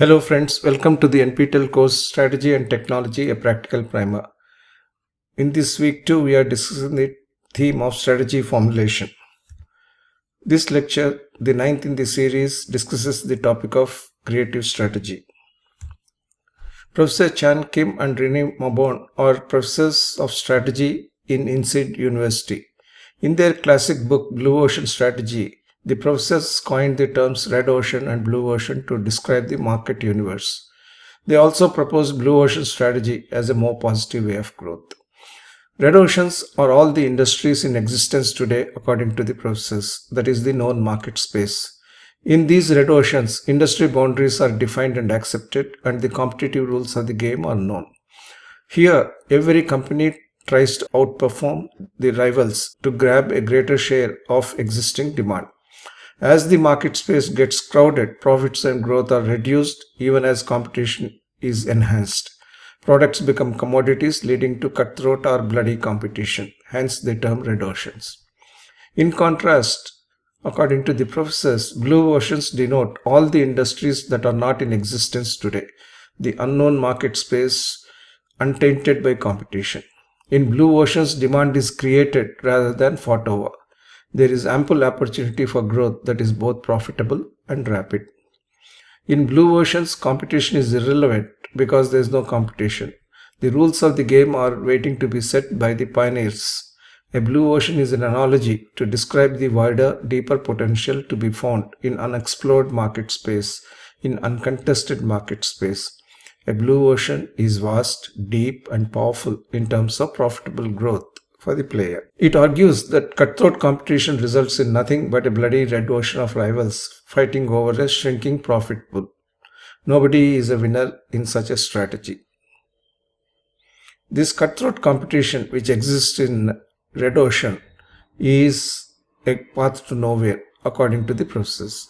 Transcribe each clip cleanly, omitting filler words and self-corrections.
Hello friends, welcome to the NPTEL course Strategy and Technology, a Practical Primer. In this week too, we are discussing the theme of strategy formulation. This lecture, the ninth in the series, discusses the topic of creative strategy. Professor Chan Kim and Renee Mabon are professors of strategy in INSEAD University. In their classic book Blue Ocean Strategy, the professors coined the terms red ocean and blue ocean to describe the market universe. They also proposed blue ocean strategy as a more positive way of growth. Red oceans are all the industries in existence today according to the professors, that is the known market space. In these red oceans, industry boundaries are defined and accepted, and the competitive rules of the game are known. Here, every company tries to outperform the rivals to grab a greater share of existing demand. As the market space gets crowded, profits and growth are reduced even as competition is enhanced. Products become commodities, leading to cutthroat or bloody competition, hence the term red oceans. In contrast, according to the professors, blue oceans denote all the industries that are not in existence today, the unknown market space untainted by competition. In blue oceans, demand is created rather than fought over. There is ample opportunity for growth that is both profitable and rapid. In blue oceans, competition is irrelevant because there is no competition. The rules of the game are waiting to be set by the pioneers. A blue ocean is an analogy to describe the wider, deeper potential to be found in unexplored market space, in uncontested market space. A blue ocean is vast, deep, and powerful in terms of profitable growth for the player. It argues that cutthroat competition results in nothing but a bloody red ocean of rivals fighting over a shrinking profit pool. Nobody is a winner in such a strategy. This cutthroat competition which exists in red ocean is a path to nowhere according to the process.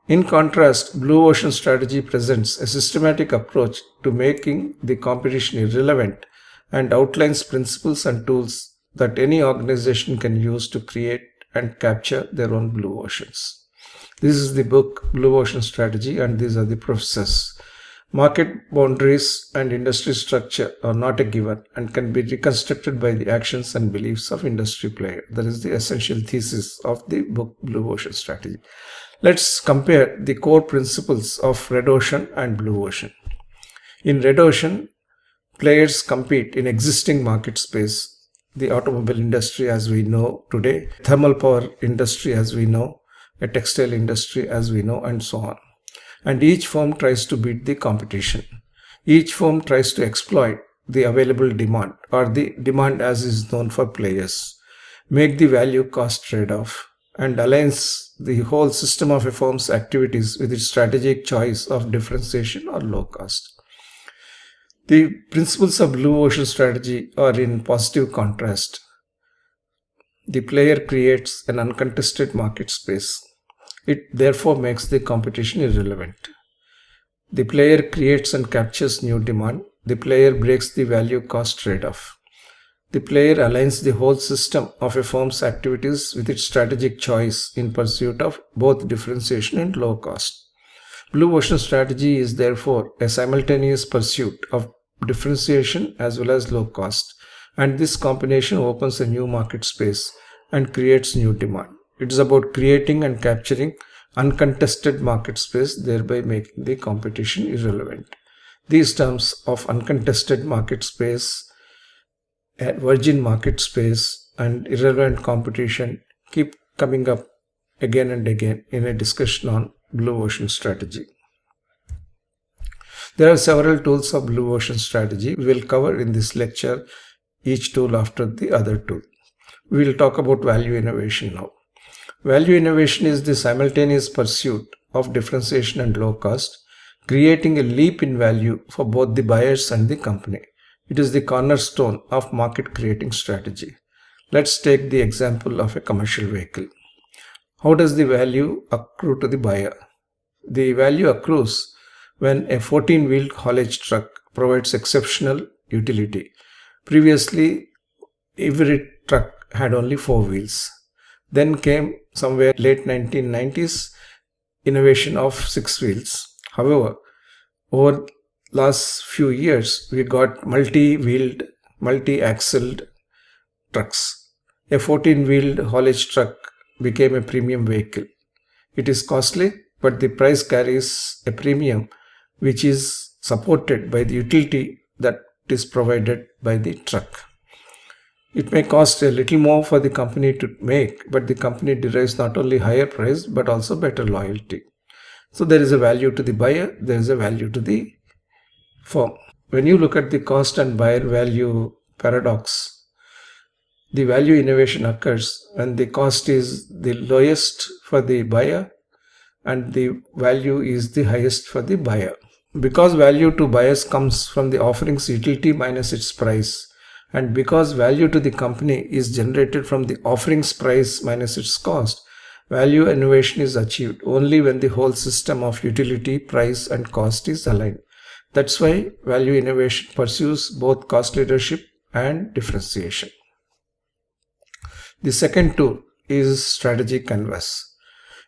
In contrast, blue ocean strategy presents a systematic approach to making the competition irrelevant and outlines principles and tools that any organization can use to create and capture their own blue oceans. This is the book Blue Ocean Strategy, and these are the professors. Market boundaries and industry structure are not a given and can be reconstructed by the actions and beliefs of industry players. That is the essential thesis of the book Blue Ocean Strategy. Let's compare the core principles of red ocean and blue ocean. In red ocean, players compete in existing market space, the automobile industry as we know today, thermal power industry as we know, a textile industry as we know, and so on. And each firm tries to beat the competition. Each firm tries to exploit the available demand or the demand as is known for players, make the value cost trade-off, and aligns the whole system of a firm's activities with its strategic choice of differentiation or low cost. The principles of blue ocean strategy are in positive contrast. The player creates an uncontested market space. It therefore makes the competition irrelevant. The player creates and captures new demand. The player breaks the value cost trade-off. The player aligns the whole system of a firm's activities with its strategic choice in pursuit of both differentiation and low cost. Blue ocean strategy is therefore a simultaneous pursuit of differentiation as well as low cost, and this combination opens a new market space and creates new demand. It is about creating and capturing uncontested market space, thereby making the competition irrelevant. These terms of uncontested market space, virgin market space, and irrelevant competition keep coming up again and again in a discussion on blue ocean strategy. There are several tools of blue ocean strategy. We will cover in this lecture each tool after the other tool. We will talk about value innovation now. Value innovation is the simultaneous pursuit of differentiation and low cost, creating a leap in value for both the buyers and the company. It is the cornerstone of market creating strategy. Let's take the example of a commercial vehicle. How does the value accrue to the buyer? The value accrues when a 14-wheeled haulage truck provides exceptional utility. Previously, every truck had only 4 wheels. Then came somewhere late 1990s innovation of 6 wheels. However, Over last few years, we got multi-wheeled, multi-axled trucks. A 14-wheeled haulage truck became a premium vehicle. It is costly, but the price carries a premium which is supported by the utility that is provided by the truck. It may cost a little more for the company to make, but the company derives not only higher price but also better loyalty. So there is a value to the buyer, there is a value to the firm. When you look at the cost and buyer value paradox, the value innovation occurs when the cost is the lowest for the buyer and the value is the highest for the buyer. Because value to buyers comes from the offering's utility minus its price, and because value to the company is generated from the offering's price minus its cost, value innovation is achieved only when the whole system of utility, price, and cost is aligned. That's why value innovation pursues both cost leadership and differentiation. The second tool is Strategy Canvas.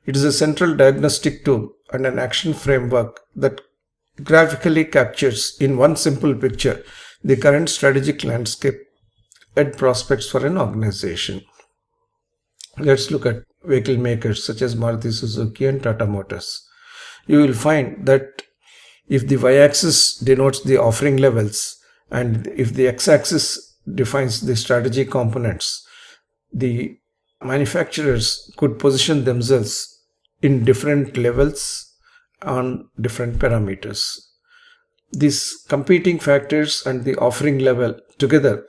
It is a central diagnostic tool and an action framework that graphically captures in one simple picture the current strategic landscape and prospects for an organization. Let's look at vehicle makers such as Maruti Suzuki and Tata Motors. You will find that if the y-axis denotes the offering levels and if the x-axis defines the strategy components, the manufacturers could position themselves in different levels on different parameters. These competing factors and the offering level together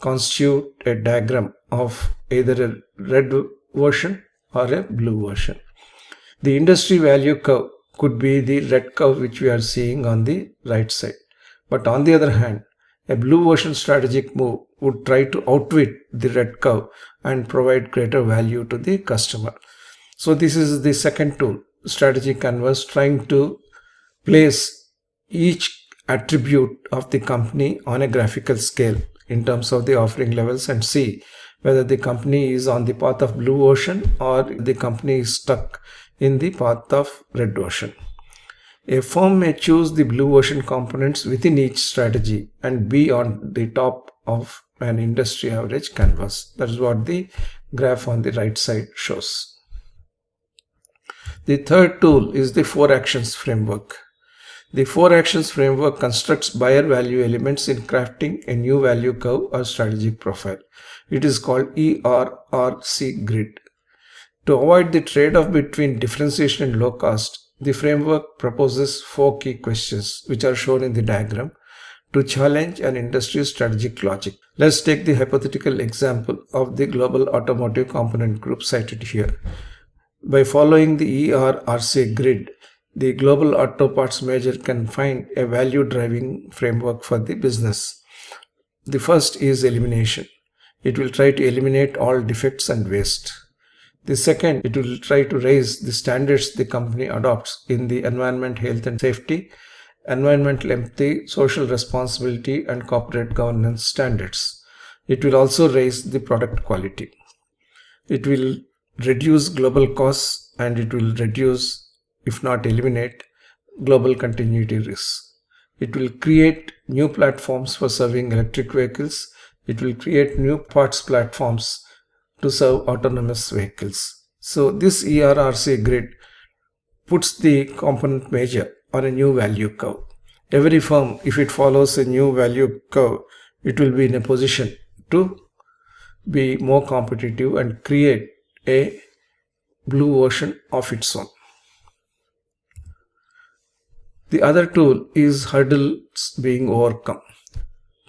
constitute a diagram of either a red version or a blue version. The industry value curve could be the red curve which we are seeing on the right side. But on the other hand, a blue version strategic move would try to outwit the red curve and provide greater value to the customer. So this is the second tool, Strategy Canvas, trying to place each attribute of the company on a graphical scale in terms of the offering levels and see whether the company is on the path of blue ocean or the company is stuck in the path of red ocean. A firm may choose the blue ocean components within each strategy and be on the top of an industry average canvas. That is what the graph on the right side shows. The third tool is the 4 actions framework. The 4 actions framework constructs buyer value elements in crafting a new value curve or strategic profile. It is called ERRC grid. To avoid the trade-off between differentiation and low cost, the framework proposes 4 key questions which are shown in the diagram to challenge an industry's strategic logic. Let's take the hypothetical example of the global automotive component group cited here. By following the ERRC grid, the global auto parts major can find a value driving framework for the business. The first is elimination. It will try to eliminate all defects and waste. The second, it will try to raise the standards the company adopts in the environment, health and safety, environmental empathy, social responsibility and corporate governance standards. It will also raise the product quality. It will reduce global costs and it will reduce, if not eliminate, global continuity risks. It will create new platforms for serving electric vehicles. It will create new parts platforms to serve autonomous vehicles. So this ERRC grid puts the component major on a new value curve. Every firm, if it follows a new value curve, it will be in a position to be more competitive and create a blue ocean of its own. The other tool is hurdles being overcome.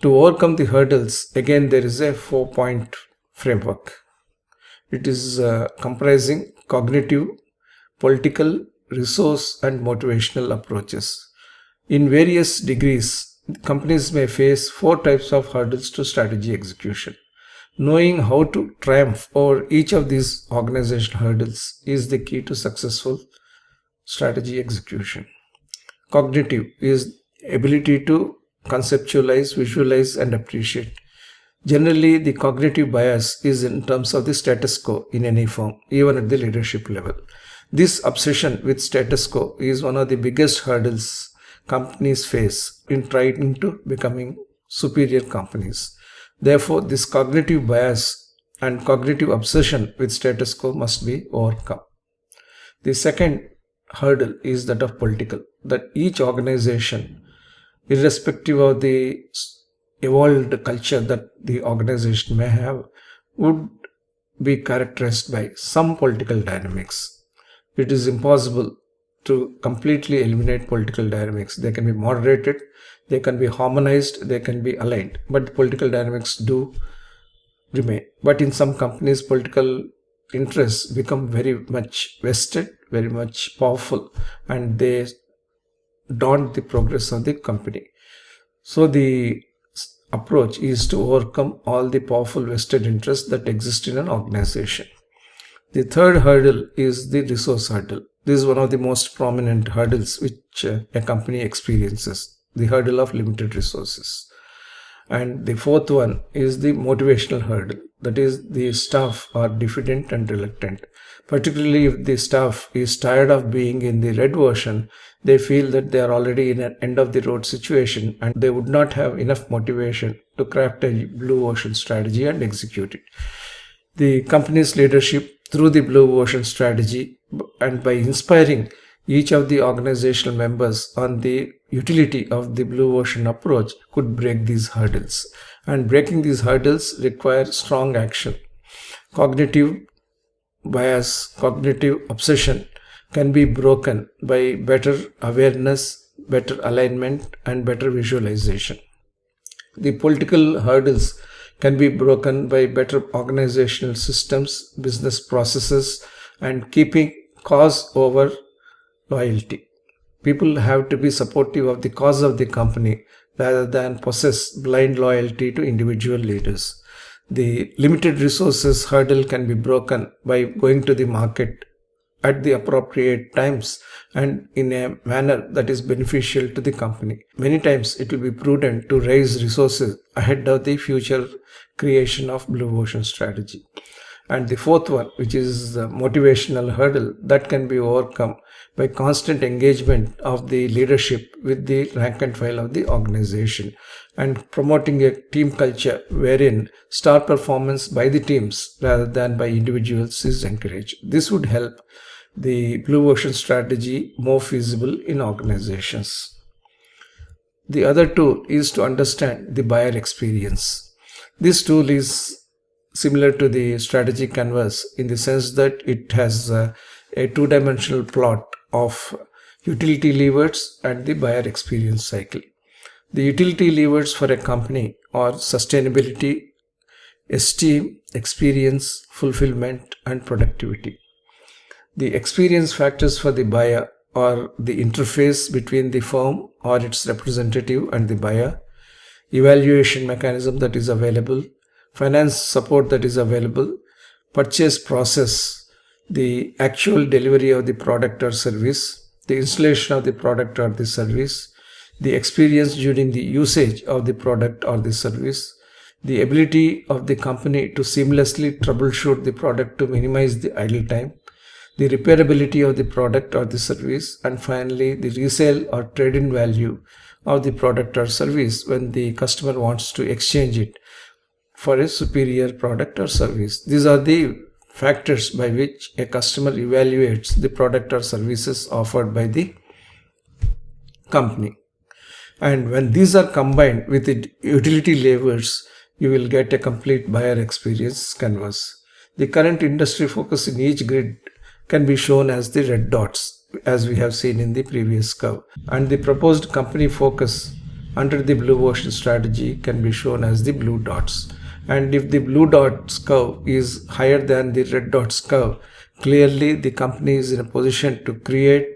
To overcome the hurdles, again there is a 4-point framework. It is comprising cognitive, political, resource and motivational approaches. In various degrees, companies may face 4 types of hurdles to strategy execution. Knowing how to triumph over each of these organizational hurdles is the key to successful strategy execution. Cognitive is ability to conceptualize, visualize and appreciate. Generally, the cognitive bias is in terms of the status quo in any firm, even at the leadership level. This obsession with status quo is one of the biggest hurdles companies face in trying to becoming superior companies. Therefore, this cognitive bias and cognitive obsession with status quo must be overcome. The second hurdle is that of political, that each organization, irrespective of the evolved culture that the organization may have, would be characterized by some political dynamics. It is impossible to completely eliminate political dynamics. They can be moderated, they can be harmonized, they can be aligned, but the political dynamics do remain. But in some companies, political interests become very much vested, very much powerful, and they daunt the progress of the company. So the approach is to overcome all the powerful vested interests that exist in an organization. The third hurdle is the resource hurdle. This is one of the most prominent hurdles which a company experiences, the hurdle of limited resources. And the fourth one is the motivational hurdle. That is, the staff are diffident and reluctant. Particularly if the staff is tired of being in the red version, they feel that they are already in an end of the road situation and they would not have enough motivation to craft a blue ocean strategy and execute it. The company's leadership, through the blue ocean strategy and by inspiring each of the organizational members on the utility of the blue ocean approach, could break these hurdles. And breaking these hurdles requires strong action. Cognitive bias, cognitive obsession can be broken by better awareness, better alignment, and better visualization. The political hurdles can be broken by better organizational systems, business processes, and keeping cause over loyalty. People have to be supportive of the cause of the company rather than possess blind loyalty to individual leaders. The limited resources hurdle can be broken by going to the market at the appropriate times and in a manner that is beneficial to the company. Many times it will be prudent to raise resources ahead of the future creation of blue ocean strategy. And the fourth one, which is the motivational hurdle, that can be overcome by constant engagement of the leadership with the rank and file of the organization and promoting a team culture wherein star performance by the teams rather than by individuals is encouraged. This would help the blue ocean strategy more feasible in organizations. The other tool is to understand the buyer experience. This tool is similar to the strategy canvas in the sense that it has a two-dimensional plot of utility levers and the buyer experience cycle. The utility levers for a company are sustainability, esteem, experience, fulfillment, and productivity. The experience factors for the buyer are the interface between the firm or its representative and the buyer, evaluation mechanism that is available, finance support that is available, purchase process, the actual delivery of the product or service, the installation of the product or the service, the experience during the usage of the product or the service, the ability of the company to seamlessly troubleshoot the product to minimize the idle time, the repairability of the product or the service, and finally the resale or trade-in value of the product or service when the customer wants to exchange it for a superior product or service. These are the factors by which a customer evaluates the product or services offered by the company. And when these are combined with the utility levers, you will get a complete buyer experience canvas. The current industry focus in each grid can be shown as the red dots, as we have seen in the previous curve. And the proposed company focus under the blue ocean strategy can be shown as the blue dots. And if the blue dots curve is higher than the red dots curve, clearly the company is in a position to create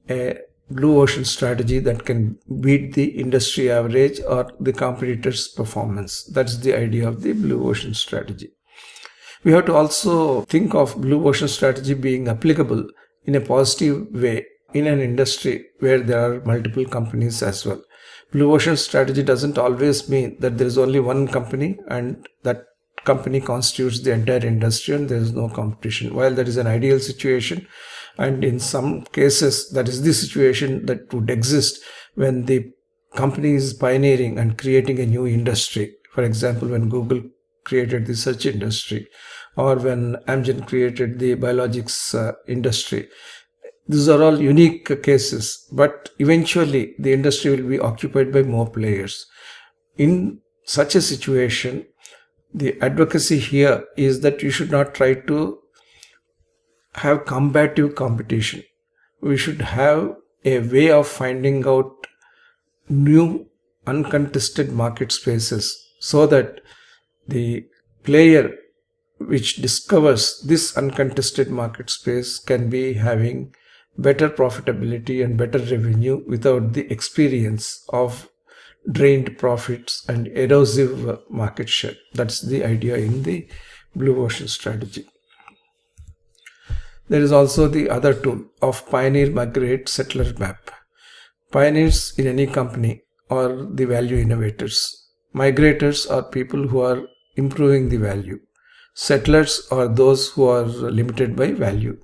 a blue ocean strategy that can beat the industry average or the competitors' performance. That's the idea of the blue ocean strategy. We have to also think of blue ocean strategy being applicable in a positive way in an industry where there are multiple companies as well. Blue ocean strategy doesn't always mean that there is only one company and that company constitutes the entire industry and there is no competition. While that is an ideal situation, And in some cases, that is the situation that would exist when the company is pioneering and creating a new industry. For example, when Google created the search industry, or when Amgen created the biologics industry. These are all unique cases, but eventually the industry will be occupied by more players. In such a situation, the advocacy here is that you should not try to have combative competition. We should have a way of finding out new uncontested market spaces so that the player which discovers this uncontested market space can be having better profitability and better revenue without the experience of drained profits and erosive market share. That's the idea in the blue ocean strategy. There is also the other tool of pioneer, migrate, settler map. Pioneers in any company are the value innovators. Migrators are people who are improving the value. Settlers are those who are limited by value.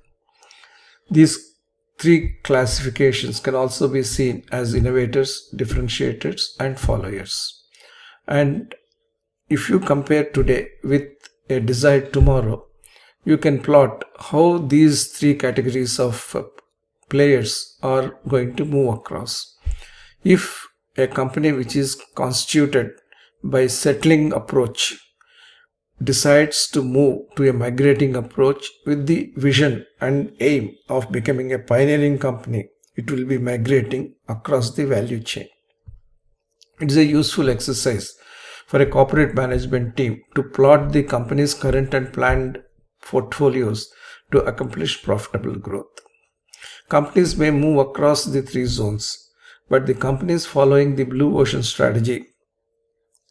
These three classifications can also be seen as innovators, differentiators, and followers. And if you compare today with a desired tomorrow, you can plot how these three categories of players are going to move across. If a company which is constituted by settling approach decides to move to a migrating approach with the vision and aim of becoming a pioneering company, it will be migrating across the value chain. It is a useful exercise for a corporate management team to plot the company's current and planned portfolios to accomplish profitable growth. Companies may move across the three zones, but the companies following the blue ocean strategy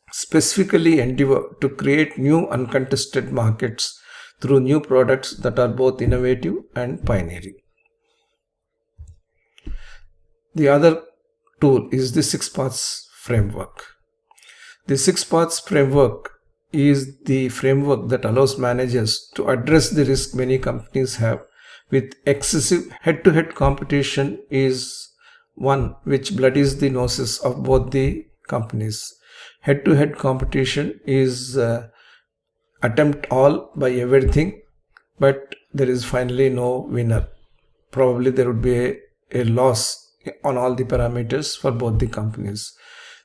specifically endeavor to create new uncontested markets through new products that are both innovative and pioneering. The other tool is the 6 Paths framework. The 6 Paths framework is the framework that allows managers to address the risk many companies have with excessive head-to-head competition is one which bloodies the noses of both the companies. Head-to-head competition is attempt all by everything, but there is finally no winner. Probably there would be a loss on all the parameters for both the companies.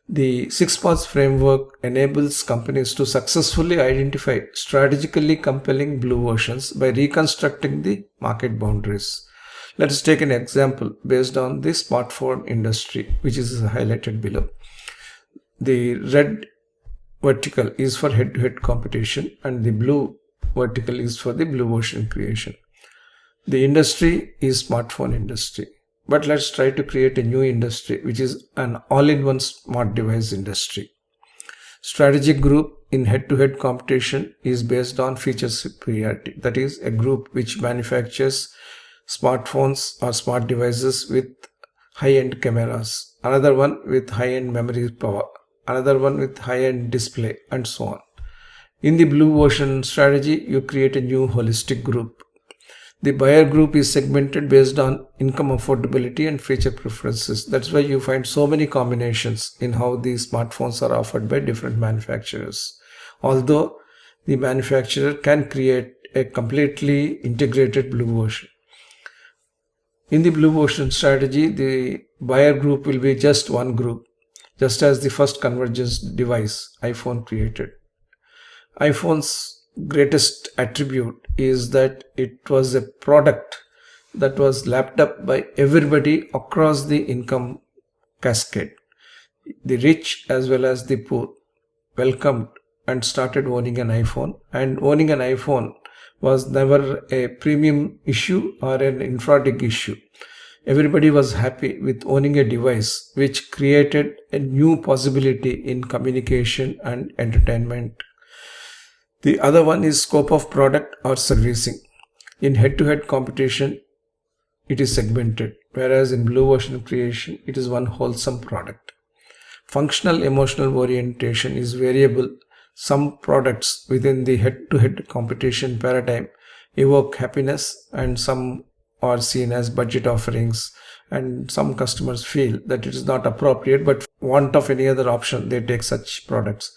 The 6 Paths framework enables companies to successfully identify strategically compelling blue oceans by reconstructing the market boundaries. Let us take an example based on the smartphone industry, which is highlighted below. The red vertical is for head-to-head competition and the blue vertical is for the blue ocean creation. The industry is smartphone industry. But let's try to create a new industry which is an all-in-one smart device industry. Strategic group in head-to-head competition is based on feature superiority. That is a group which manufactures smartphones or smart devices with high-end cameras, another one with high-end memory power, another one with high-end display, and so on. In the blue ocean strategy, you create a new holistic group. The buyer group is segmented based on income affordability and feature preferences. That's why you find so many combinations in how these smartphones are offered by different manufacturers. Although the manufacturer can create a completely integrated blue ocean. In the blue ocean strategy, the buyer group will be just one group, just as the first convergence device, iPhone, created. iPhone's greatest attribute is that it was a product that was lapped up by everybody across the income cascade. The rich as well as the poor welcomed and started owning an iPhone, and owning an iPhone was never a premium issue or an infra-dig issue. Everybody was happy with owning a device which created a new possibility in communication and entertainment. The other one is scope of product or servicing. In head-to-head competition, it is segmented, whereas in blue ocean creation, it is one wholesome product. Functional emotional orientation is variable. Some products within the head-to-head competition paradigm evoke happiness and some are seen as budget offerings, and some customers feel that it is not appropriate, but want of any other option, they take such products.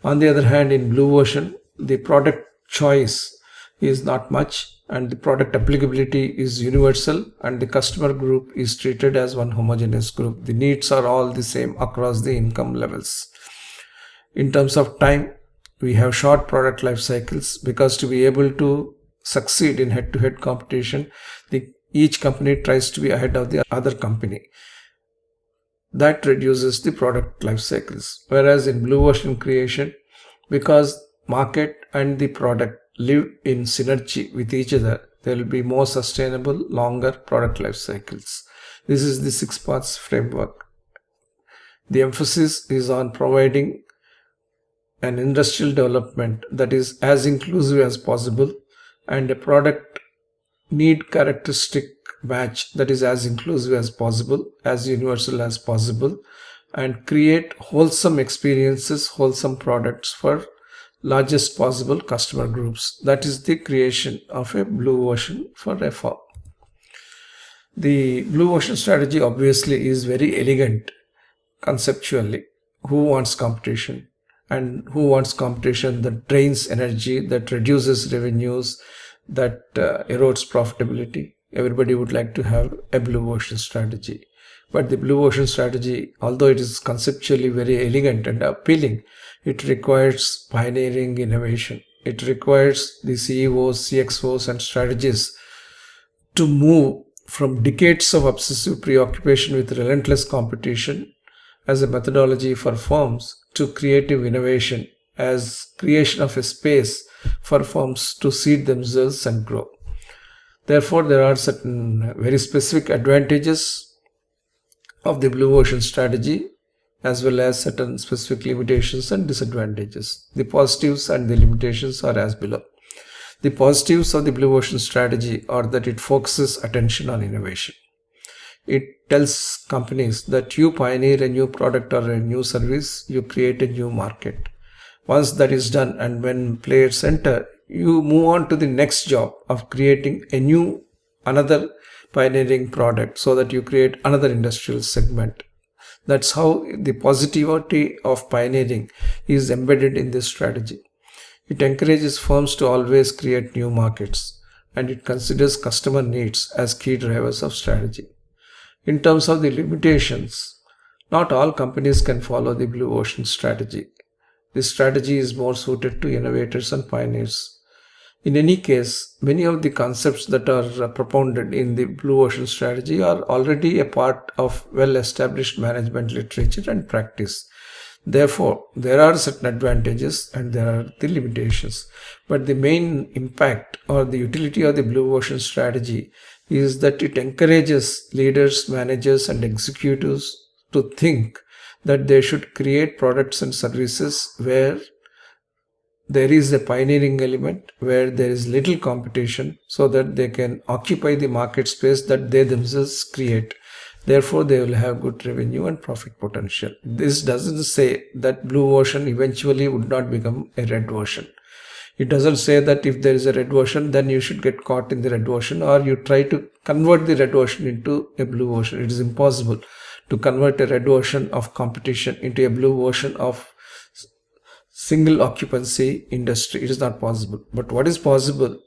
On the other hand, in blue ocean, the product choice is not much, and the product applicability is universal, and the customer group is treated as one homogeneous group. The needs are all the same across the income levels. In terms of time, we have short product life cycles, because to be able to succeed in head-to-head competition, each company tries to be ahead of the other company. That reduces the product life cycles. Whereas in blue ocean creation, because market and the product live in synergy with each other, there will be more sustainable, longer product life cycles. This is the 6 parts framework. The emphasis is on providing an industrial development that is as inclusive as possible, and a product need characteristic match that is as inclusive as possible, as universal as possible, and create wholesome experiences, wholesome products for largest possible customer groups. That is the creation of a blue ocean for FO. The blue ocean strategy obviously is very elegant conceptually. Who wants competition? And who wants competition that drains energy, that reduces revenues, that erodes profitability? Everybody would like to have a blue ocean strategy. But the blue ocean strategy, although it is conceptually very elegant and appealing, it requires pioneering innovation. It requires the CEOs, CXOs, and strategists to move from decades of obsessive preoccupation with relentless competition as a methodology for firms to creative innovation as creation of a space for firms to seed themselves and grow. Therefore, there are certain very specific advantages of the blue ocean strategy, as well as certain specific limitations and disadvantages. The positives and the limitations are as below. The positives of the blue ocean strategy are that it focuses attention on innovation. It tells companies that you pioneer a new product or a new service, you create a new market. Once that is done, and when players enter, you move on to the next job of creating another pioneering product, so that you create another industrial segment. That's how the positivity of pioneering is embedded in this strategy. It encourages firms to always create new markets, and it considers customer needs as key drivers of strategy. In terms of the limitations, not all companies can follow the blue ocean strategy. This strategy is more suited to innovators and pioneers. In any case, many of the concepts that are propounded in the blue ocean strategy are already a part of well-established management literature and practice. Therefore, there are certain advantages and there are the limitations. But the main impact or the utility of the blue ocean strategy is that it encourages leaders, managers, and executives to think that they should create products and services where there is a pioneering element, where there is little competition, so that they can occupy the market space that they themselves create. Therefore, they will have good revenue and profit potential. This doesn't say that blue ocean eventually would not become a red ocean. It doesn't say that if there is a red ocean, then you should get caught in the red ocean, or you try to convert the red ocean into a blue ocean. It is impossible to convert a red ocean of competition into a blue ocean of single occupancy industry. It is not possible. But what is possible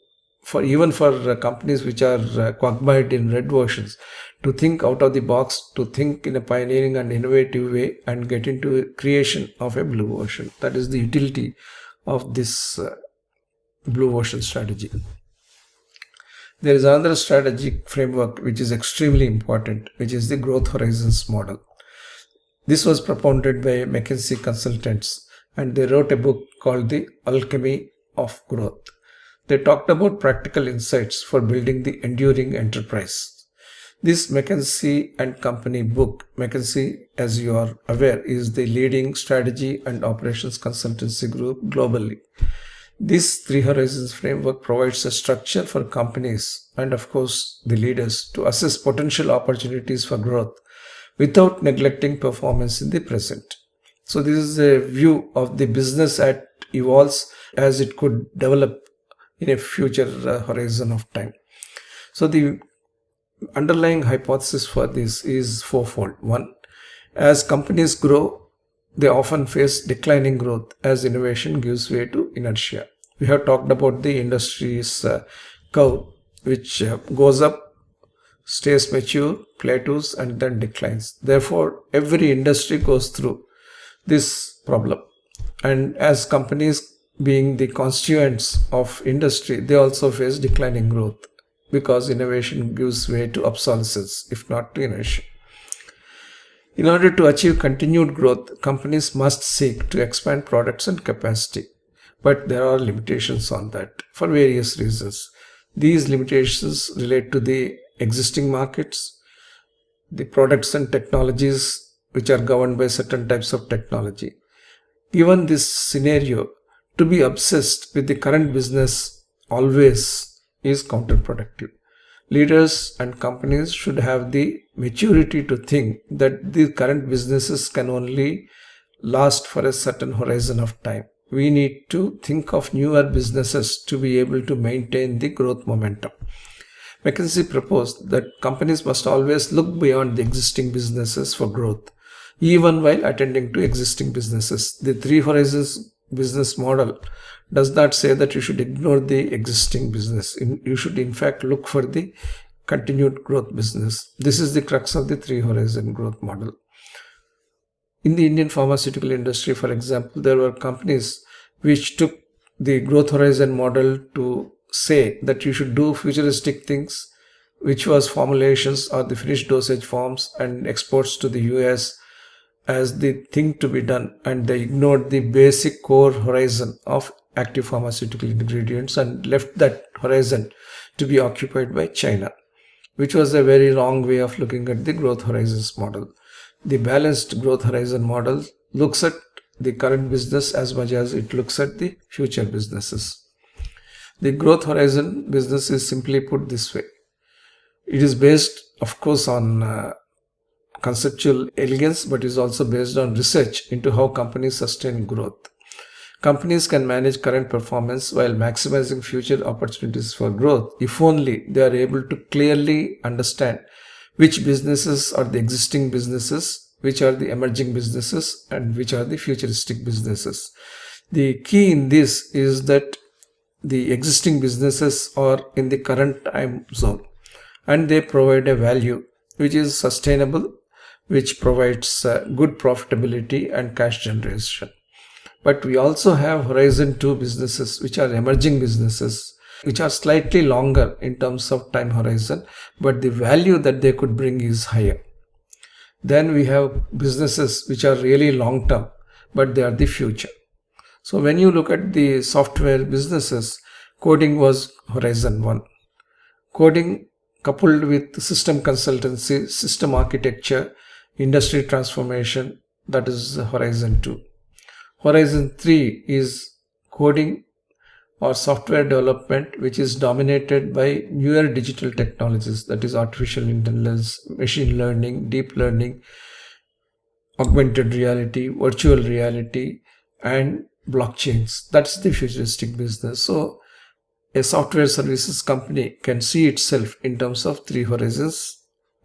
even for companies which are quagmired in red oceans, to think out of the box, to think in a pioneering and innovative way, and get into creation of a blue ocean. That is the utility of this blue ocean strategy. There is another strategic framework which is extremely important, which is the growth horizons model. This was propounded by McKinsey consultants, and they wrote a book called The Alchemy of Growth. They talked about practical insights for building the enduring enterprise. This McKinsey and Company book, McKinsey, as you are aware, is the leading strategy and operations consultancy group globally. This Three Horizons framework provides a structure for companies and, of course, the leaders to assess potential opportunities for growth without neglecting performance in the present. So this is a view of the business that evolves as it could develop in a future horizon of time. So the underlying hypothesis for this is fourfold. One, as companies grow, they often face declining growth as innovation gives way to inertia. We have talked about the industry's curve, which goes up, stays mature, plateaus, and then declines. Therefore, every industry goes through this problem. And as companies being the constituents of industry, they also face declining growth because innovation gives way to obsolescence, if not to inertia. In order to achieve continued growth, companies must seek to expand products and capacity. But there are limitations on that for various reasons. These limitations relate to the existing markets, the products and technologies which are governed by certain types of technology. Given this scenario, to be obsessed with the current business always is counterproductive. Leaders and companies should have the maturity to think that the current businesses can only last for a certain horizon of time. We need to think of newer businesses to be able to maintain the growth momentum. McKinsey proposed that companies must always look beyond the existing businesses for growth, even while attending to existing businesses. The three horizons business model does not say that you should ignore the existing business. You should in fact look for the continued growth business. This is the crux of the three horizon growth model. In the Indian pharmaceutical industry, for example, there were companies which took the growth horizon model to say that you should do futuristic things, which was formulations or the finished dosage forms and exports to the US as the thing to be done, and they ignored the basic core horizon of active pharmaceutical ingredients and left that horizon to be occupied by China, which was a very wrong way of looking at the growth horizons model. The balanced growth horizon model looks at the current business as much as it looks at the future businesses. The growth horizon business is simply put this way. It is based, of course, on conceptual elegance, but is also based on research into how companies sustain growth. Companies can manage current performance while maximizing future opportunities for growth if only they are able to clearly understand which businesses are the existing businesses, which are the emerging businesses, and which are the futuristic businesses. The key in this is that the existing businesses are in the current time zone and they provide a value which is sustainable, which provides good profitability and cash generation. But we also have Horizon 2 businesses, which are emerging businesses, which are slightly longer in terms of time horizon, but the value that they could bring is higher. Then we have businesses which are really long term, but they are the future. So when you look at the software businesses, coding was Horizon 1. Coding coupled with system consultancy, system architecture, industry transformation, that is Horizon 2. Horizon 3 is coding or software development, which is dominated by newer digital technologies, that is artificial intelligence, machine learning, deep learning, augmented reality, virtual reality, and blockchains. That's the futuristic business. So a software services company can see itself in terms of three horizons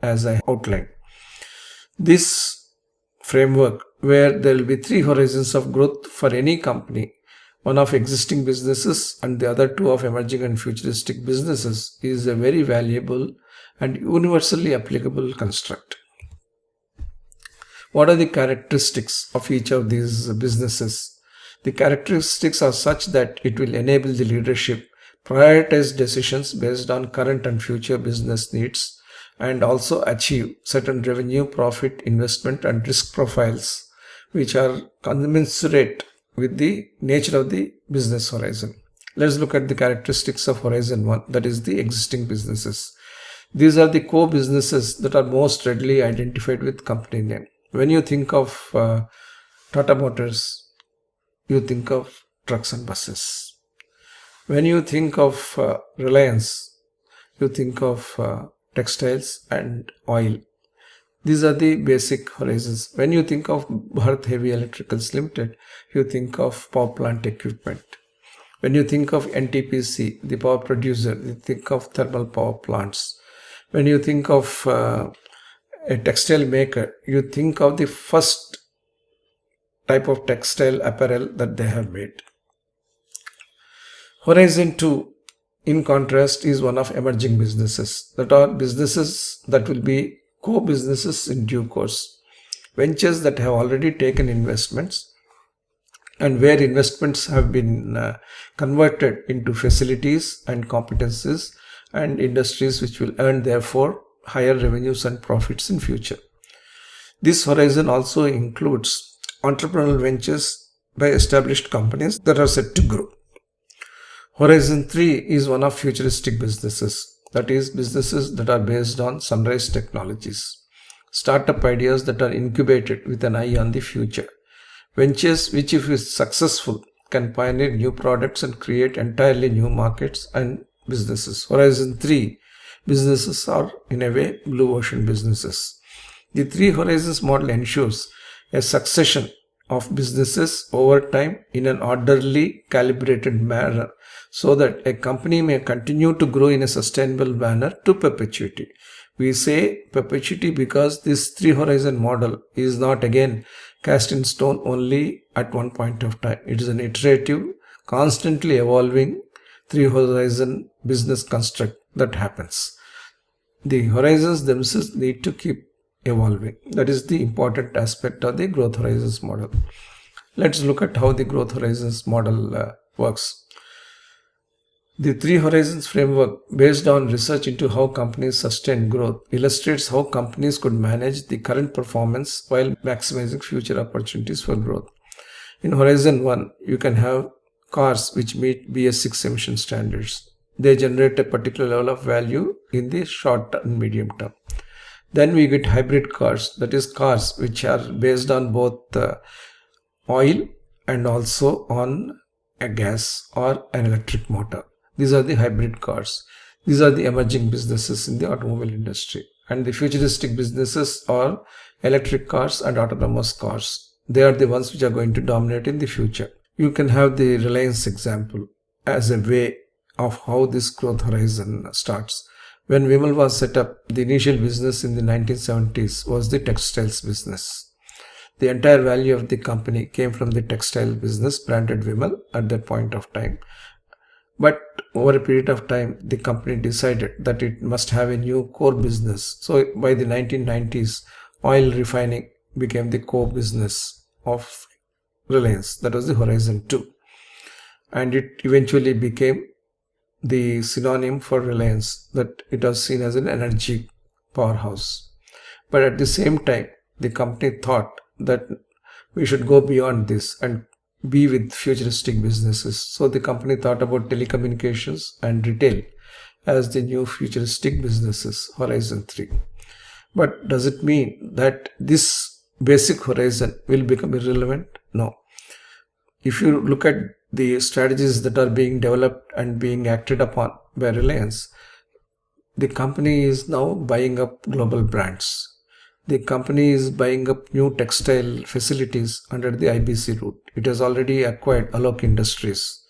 as I outlined. This framework, where there will be three horizons of growth for any company, one of existing businesses and the other two of emerging and futuristic businesses, is a very valuable and universally applicable construct. What are the characteristics of each of these businesses? The characteristics are such that it will enable the leadership prioritize decisions based on current and future business needs and also achieve certain revenue, profit, investment and risk profiles which are commensurate with the nature of the business horizon. Let's look at the characteristics of Horizon 1, that is the existing businesses. These are the core businesses that are most readily identified with company name. When you think of Tata Motors, you think of trucks and buses. When you think of Reliance, you think of textiles and oil. These are the basic horizons. When you think of Bharat Heavy Electricals Limited, you think of power plant equipment. When you think of NTPC, the power producer, you think of thermal power plants. When you think of a textile maker, you think of the first type of textile apparel that they have made. Horizon 2, in contrast, is one of emerging businesses, that are businesses that will be co-businesses in due course. Ventures that have already taken investments and where investments have been converted into facilities and competencies and industries which will earn therefore higher revenues and profits in future. This horizon also includes entrepreneurial ventures by established companies that are set to grow. Horizon 3 is one of futuristic businesses, that is, businesses that are based on sunrise technologies, startup ideas that are incubated with an eye on the future, ventures which, if is successful, can pioneer new products and create entirely new markets and businesses. Horizon 3 businesses are, in a way, blue ocean businesses. The three horizons model ensures a succession of businesses over time in an orderly, calibrated manner so that a company may continue to grow in a sustainable manner to perpetuity. We say perpetuity because this three horizon model is not again cast in stone only at one point of time. It is an iterative, constantly evolving three horizon business construct that happens. The horizons themselves need to keep evolving. That is the important aspect of the growth horizons model. Let's look at how the growth horizons model works. The three horizons framework, based on research into how companies sustain growth, illustrates how companies could manage the current performance while maximizing future opportunities for growth. In Horizon 1, you can have cars which meet BS6 emission standards. They generate a particular level of value in the short and medium term. Then we get hybrid cars, that is, cars which are based on both oil and also on a gas or an electric motor. These are the hybrid cars. These are the emerging businesses in the automobile industry. And the futuristic businesses are electric cars and autonomous cars. They are the ones which are going to dominate in the future. You can have the Reliance example as a way of how this growth horizon starts. When Vimal was set up, the initial business in the 1970s was the textiles business. The entire value of the company came from the textile business branded Vimal at that point of time. But over a period of time, the company decided that it must have a new core business. So by the 1990s, oil refining became the core business of Reliance. That was the Horizon 2. And it eventually became the synonym for Reliance, that it was seen as an energy powerhouse. But at the same time, the company thought that we should go beyond this and be with futuristic businesses. So the company thought about telecommunications and retail as the new futuristic businesses, Horizon 3. But does it mean that this basic horizon will become irrelevant? No. If you look at the strategies that are being developed and being acted upon by Reliance, the company is now buying up global brands. The company is buying up new textile facilities under the IBC route. It has already acquired Alok Industries.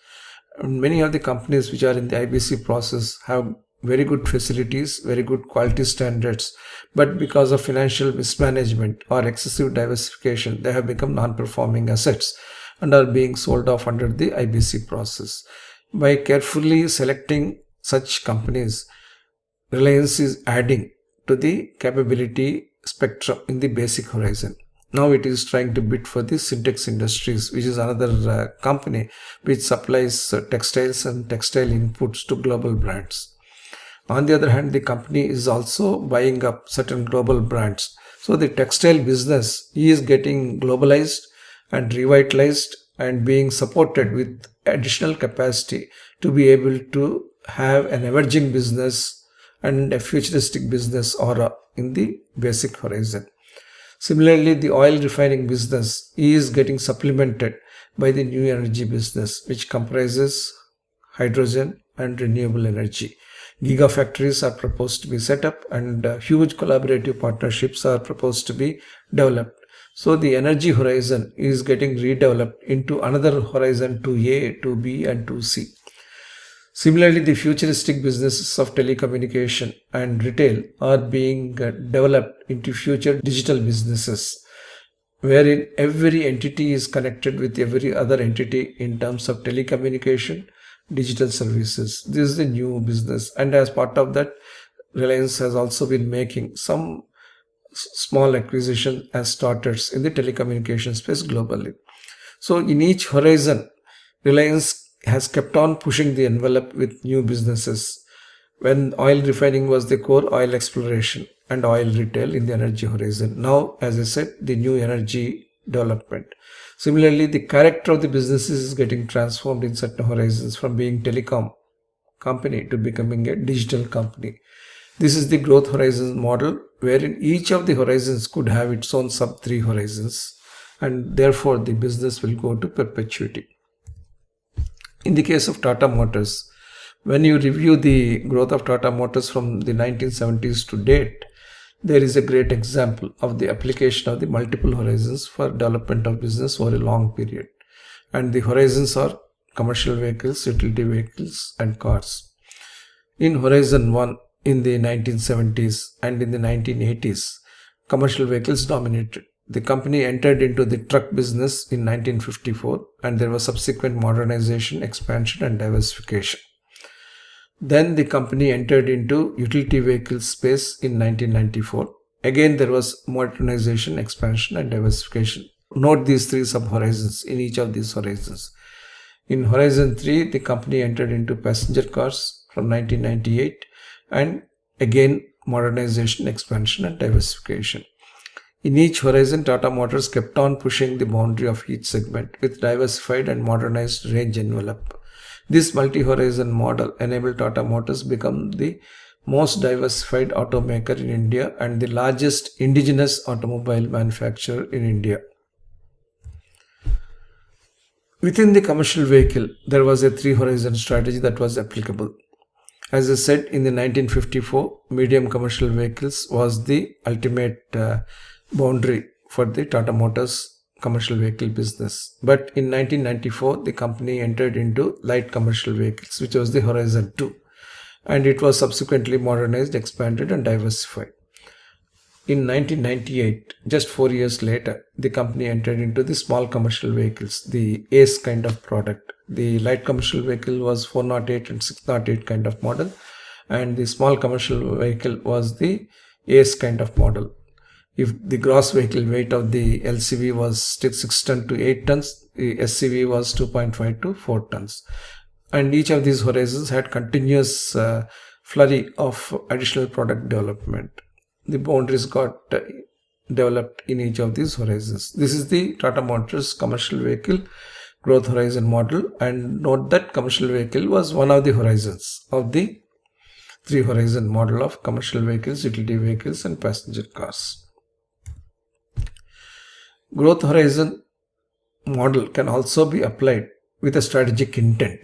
And many of the companies which are in the IBC process have very good facilities, very good quality standards, but because of financial mismanagement or excessive diversification, they have become non-performing assets and are being sold off under the IBC process. By carefully selecting such companies, Reliance is adding to the capability spectrum in the basic horizon. Now it is trying to bid for the Syntex Industries, which is another company which supplies textiles and textile inputs to global brands. On the other hand, the company is also buying up certain global brands. So the textile business is getting globalized and revitalized and being supported with additional capacity to be able to have an emerging business and a futuristic business aura in the basic horizon. Similarly, the oil refining business is getting supplemented by the new energy business, which comprises hydrogen and renewable energy. Gigafactories are proposed to be set up and huge collaborative partnerships are proposed to be developed. So the energy horizon is getting redeveloped into another horizon 2A, 2B and 2C. Similarly, the futuristic businesses of telecommunication and retail are being developed into future digital businesses, wherein every entity is connected with every other entity in terms of telecommunication, digital services. This is the new business, and as part of that, Reliance has also been making some small acquisition as starters in the telecommunication space globally. So in each horizon, Reliance has kept on pushing the envelope with new businesses. When oil refining was the core, oil exploration and oil retail in the energy horizon. Now, as I said, the new energy development. Similarly, the character of the businesses is getting transformed in certain horizons from being telecom company to becoming a digital company. This is the growth horizon model, wherein each of the horizons could have its own sub 3 horizons, and therefore the business will go to perpetuity. In the case of Tata Motors, when you review the growth of Tata Motors from the 1970s to date, there is a great example of the application of the multiple horizons for development of business over a long period. And the horizons are commercial vehicles, utility vehicles, and cars. In Horizon 1, in the 1970s and in the 1980s, commercial vehicles dominated. The company entered into the truck business in 1954, and there was subsequent modernization, expansion, and diversification. Then the company entered into utility vehicle space in 1994. Again, there was modernization, expansion, and diversification. Note these three sub-horizons in each of these horizons. In Horizon 3, the company entered into passenger cars from 1998, and again modernization, expansion, and diversification. In each horizon, Tata Motors kept on pushing the boundary of each segment with diversified and modernized range envelope. This multi-horizon model enabled Tata Motors become the most diversified automaker in India and the largest indigenous automobile manufacturer in India. Within the commercial vehicle, there was a 3-horizon strategy that was applicable. As I said, in the 1954, medium commercial vehicles was the ultimate boundary for the Tata Motors commercial vehicle business. But in 1994, the company entered into light commercial vehicles, which was the Horizon 2. And it was subsequently modernized, expanded, and diversified. In 1998, just 4 years later, the company entered into the small commercial vehicles, the ACE kind of product. The light commercial vehicle was 408 and 608 kind of model, and the small commercial vehicle was the ACE kind of model. If the gross vehicle weight of the LCV was 6 tons to 8 tons, the SCV was 2.5 to 4 tons. And each of these horizons had continuous flurry of additional product development. The boundaries got developed in each of these horizons. This is the Tata Motors commercial vehicle growth horizon model, and note that commercial vehicle was one of the horizons of the 3-horizon model of commercial vehicles, utility vehicles, and passenger cars. Growth horizon model can also be applied with a strategic intent.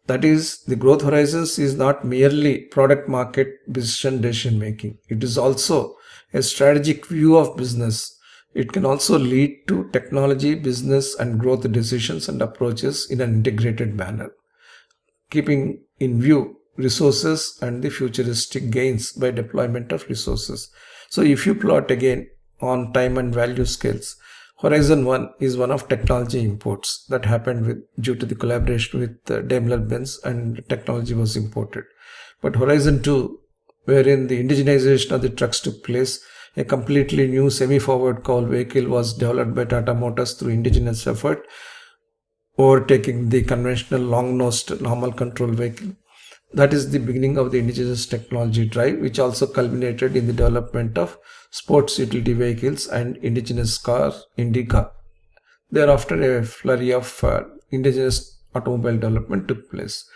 That is, the growth horizons is not merely product market decision making. It is also a strategic view of business. It can also lead to technology, business, and growth decisions and approaches in an integrated manner, keeping in view resources and the futuristic gains by deployment of resources. So if you plot again on time and value scales, Horizon 1 is one of technology imports that happened due to the collaboration with Daimler-Benz, and technology was imported. But Horizon 2, wherein the indigenization of the trucks took place, a completely new semi-forward cowl vehicle was developed by Tata Motors through indigenous effort, overtaking the conventional long-nosed normal control vehicle. That is the beginning of the indigenous technology drive, which also culminated in the development of sports utility vehicles and indigenous car, Indica. Thereafter, a flurry of indigenous automobile development took place.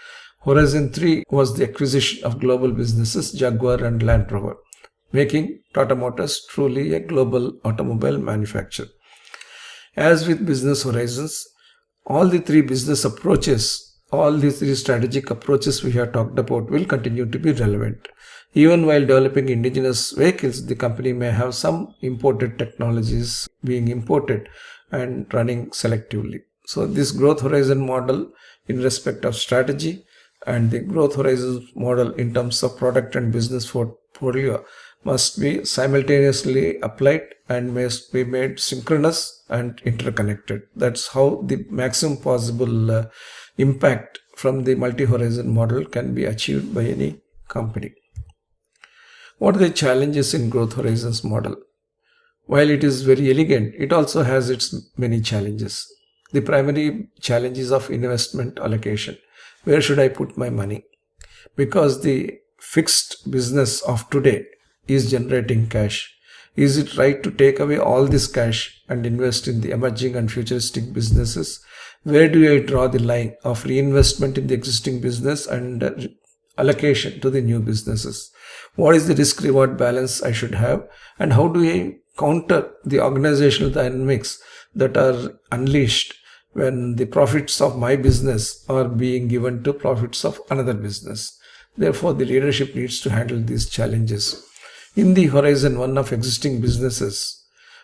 Horizon 3 was the acquisition of global businesses Jaguar and Land Rover, making Tata Motors truly a global automobile manufacturer. As with business horizons, all the three business approaches, all these three strategic approaches we have talked about will continue to be relevant. Even while developing indigenous vehicles, the company may have some imported technologies being imported and running selectively. So this growth horizon model in respect of strategy And the growth horizons model in terms of product and business portfolio must be simultaneously applied and must be made synchronous and interconnected. That's how the maximum possible impact from the multi-horizon model can be achieved by any company. What are the challenges in growth horizons model? While it is very elegant, it also has its many challenges. The primary challenge is of investment allocation. Where should I put my money? Because the fixed business of today is generating cash. Is it right to take away all this cash and invest in the emerging and futuristic businesses? Where do I draw the line of reinvestment in the existing business and allocation to the new businesses? What is the risk reward balance I should have? And how do I counter the organizational dynamics that are unleashed when the profits of my business are being given to profits of another business? Therefore, the leadership needs to handle these challenges. In the horizon one of existing businesses,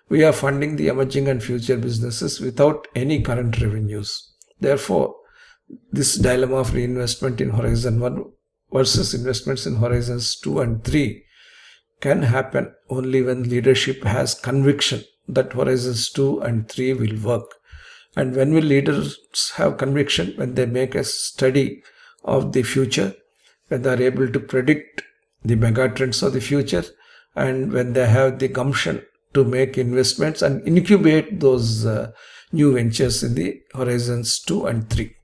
we are funding the emerging and future businesses without any current revenues. Therefore, this dilemma of reinvestment in horizon 1 versus investments in horizons 2 and 3 can happen only when leadership has conviction that horizons 2 and 3 will work. And when will leaders have conviction? When they make a study of the future, when they are able to predict the megatrends of the future, and when they have the gumption to make investments and incubate those new ventures in the horizons 2 and 3.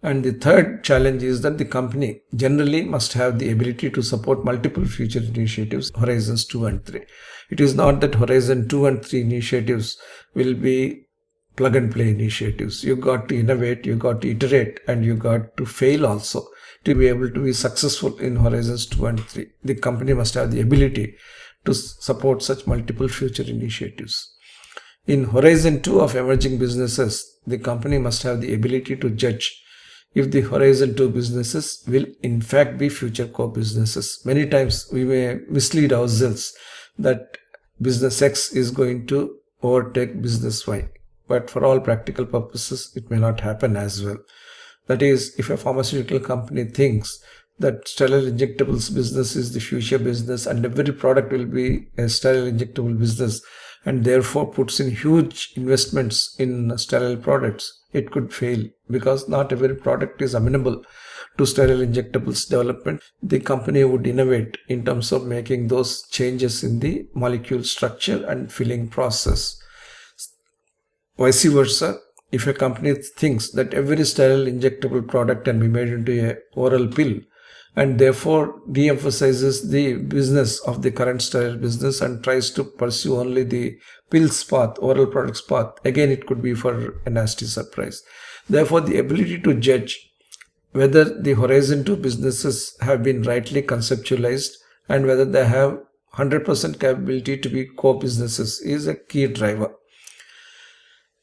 And the third challenge is that the company generally must have the ability to support multiple future initiatives, horizons 2 and 3. It is not that horizon 2 and 3 initiatives will be plug and play initiatives. You got to innovate, you got to iterate, and you got to fail also to be able to be successful in horizons 2 and 3. The company must have the ability to support such multiple future initiatives. In horizon 2 of emerging businesses, the company must have the ability to judge if the horizon 2 businesses will in fact be future core businesses. Many times we may mislead ourselves that business X is going to overtake business Y. But for all practical purposes, it may not happen as well. That is, if a pharmaceutical company thinks that sterile injectables business is the future business and every product will be a sterile injectable business, and therefore puts in huge investments in sterile products, it could fail because not every product is amenable to sterile injectables development. The company would innovate in terms of making those changes in the molecule structure and filling process. Vice versa, if a company thinks that every sterile injectable product can be made into an oral pill and therefore de-emphasizes the business of the current sterile business and tries to pursue only the pills path, oral products path, again it could be for a nasty surprise. Therefore, the ability to judge whether the horizon 2 businesses have been rightly conceptualized and whether they have 100% capability to be core businesses is a key driver.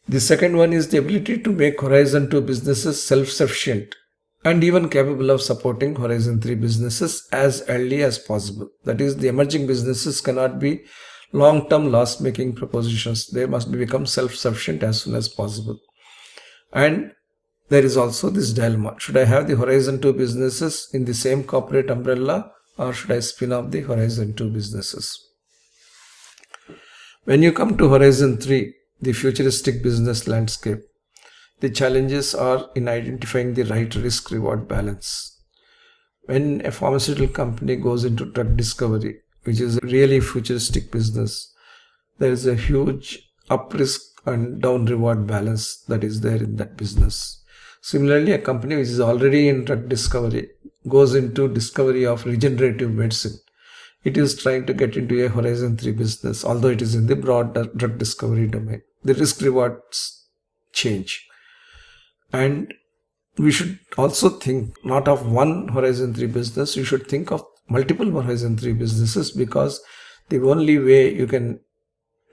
The second one is the ability to make horizon 2 businesses self-sufficient and even capable of supporting horizon 3 businesses as early as possible. That is, the emerging businesses cannot be long-term loss-making propositions. They must become self-sufficient as soon as possible. And there is also this dilemma. Should I have the horizon 2 businesses in the same corporate umbrella or should I spin off the horizon 2 businesses? When you come to horizon 3, the futuristic business landscape, the challenges are in identifying the right risk-reward balance. When a pharmaceutical company goes into drug discovery, which is a really futuristic business, there is a huge up-risk and down-reward balance that is there in that business. Similarly, a company which is already in drug discovery goes into discovery of regenerative medicine. It is trying to get into a horizon 3 business, although it is in the broad drug discovery domain. The risk rewards change. And we should also think not of one horizon 3 business, you should think of multiple horizon 3 businesses, because the only way you can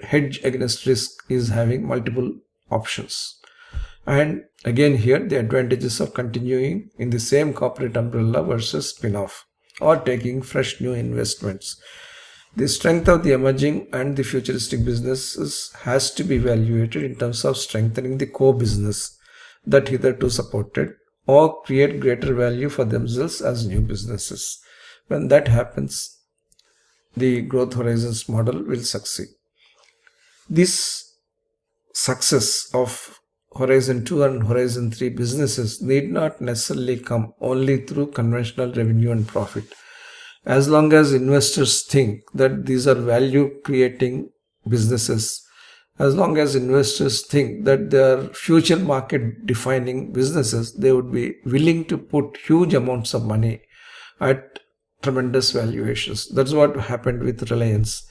hedge against risk is having multiple options. And again here the advantages of continuing in the same corporate umbrella versus spin-off or taking fresh new investments. The strength of the emerging and the futuristic businesses has to be evaluated in terms of strengthening the core business that hitherto supported or create greater value for themselves as new businesses. When that happens, the growth horizons model will succeed. This success of Horizon 2 and Horizon 3 businesses need not necessarily come only through conventional revenue and profit. As long as investors think that these are value creating businesses, as long as investors think that they are future market defining businesses, they would be willing to put huge amounts of money at tremendous valuations. That's what happened with Reliance.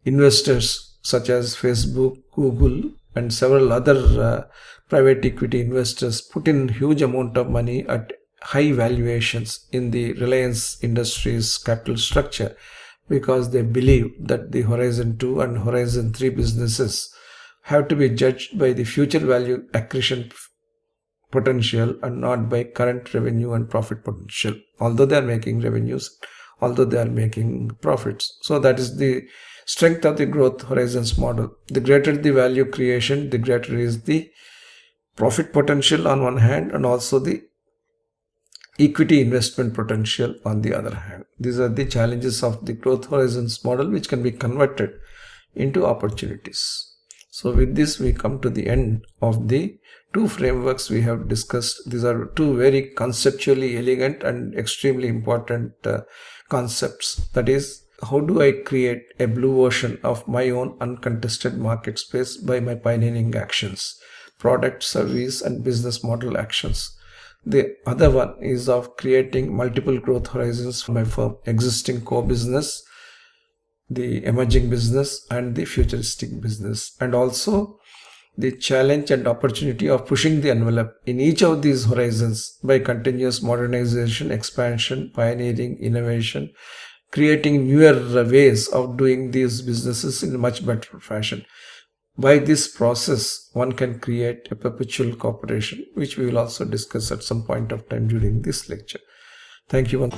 Investors such as Facebook, Google, and several other private equity investors put in huge amount of money at high valuations in the Reliance Industries capital structure, because they believe that the Horizon 2 and Horizon 3 businesses have to be judged by the future value accretion potential and not by current revenue and profit potential, although they are making revenues, although they are making profits. So that is the strength of the growth horizons model. The greater the value creation, the greater is the profit potential on one hand, and also the equity investment potential on the other hand. These are the challenges of the growth horizons model, which can be converted into opportunities. So with this, we come to the end of the two frameworks we have discussed. These are two very conceptually elegant and extremely important concepts. That is, how do I create a blue ocean of my own uncontested market space by my pioneering actions, product, service, and business model actions. The other one is of creating multiple growth horizons for my firm, existing core business, the emerging business, and the futuristic business, and also the challenge and opportunity of pushing the envelope in each of these horizons by continuous modernization, expansion, pioneering, innovation, creating newer ways of doing these businesses in a much better fashion. By this process, one can create a perpetual cooperation, which we will also discuss at some point of time during this lecture. Thank you.